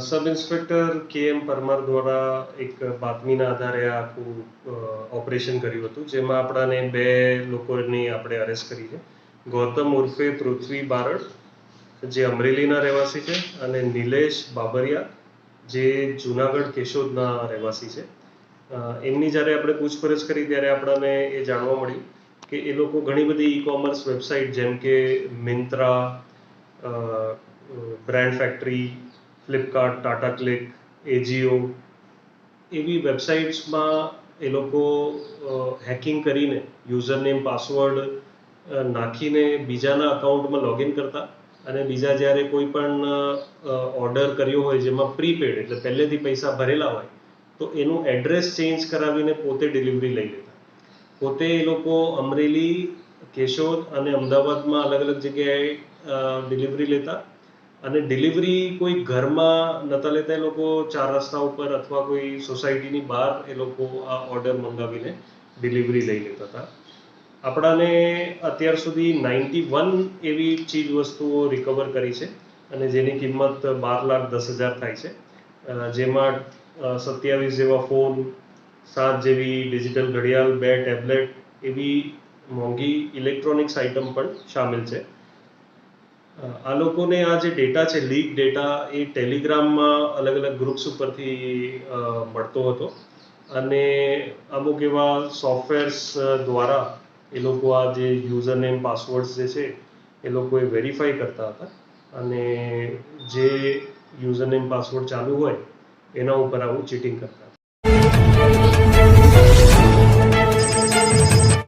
Sub inspector કે.એમ. Parmar દ્વારા એક બાતમીના આધારે આખું ઓપરેશન કર્યું હતું, જેમાં આપણાને 2 લોકોની આપણે અરેસ્ટ કરી છે. ગૌતમ ઉર્ફે પૃથ્વી બારડ, જે અમરેલીના રહેવાસી છે, અને નિલેશ બાબરિયા, જે જુનાગઢ કેશોદના રહેવાસી છે. એમની જ્યારે આપણે પૂછપરછ કરી ત્યારે આપણને એ જાણવા મળ્યું કે એ લોકો ઘણી બધી ઈ-કોમર્સ વેબસાઇટ જેમ કે Myntra, brand factory, Flipkart, Tata Cliq, Ajio એવી વેબસાઇટ્સમાં એ લોકો હેકિંગ કરીને યુઝર નેમ પાસવર્ડ નાખીને બીજાના અકાઉન્ટમાં લોગિન કરતા, અને બીજા જ્યારે કોઈ પણ ઓર્ડર કર્યો હોય જેમાં પ્રીપેડ એટલે પહેલેથી પૈસા ભરેલા હોય તો એનું એડ્રેસ ચેન્જ કરાવીને પોતે ડિલિવરી લઈ લેતા. પોતે એ લોકો અમરેલી, કેશોદ અને અમદાવાદમાં અલગ અલગ જગ્યાએ ડિલિવરી લેતા, અને ડિલિવરી કોઈ ઘરમાં નહોતા લેતા. એ લોકો 4 રસ્તા ઉપર અથવા કોઈ સોસાયટીની બહાર એ લોકો આ ઓર્ડર મંગાવીને ડિલિવરી લઈ લેતા હતા. આપણાને અત્યાર સુધી 91 એવી ચીજ વસ્તુઓ રિકવર કરી છે, અને જેની કિંમત 12,10,000 થાય છે, જેમાં 27 જેવા ફોન, 7 જેવી ડિજિટલ ઘડિયાળ, 2 ટેબ્લેટ એવી મોંઘી ઇલેક્ટ્રોનિક્સ આઇટમ પણ સામેલ છે. આ લોકોને આ જે ડેટા છે, લીક ડેટા, એ ટેલિગ્રામમાં અલગ અલગ ગ્રુપ્સ ઉપરથી મળતો હતો, અને અમુક એવા સોફ્ટવેર્સ દ્વારા એ લોકો આ જે યુઝર નેમ પાસવર્ડ્સ જે છે એ લોકો એ વેરીફાઈ કરતા હતા, અને જે યુઝર નેમ પાસવર્ડ ચાલુ હોય એના ઉપર આવું ચીટિંગ કરતા હતા.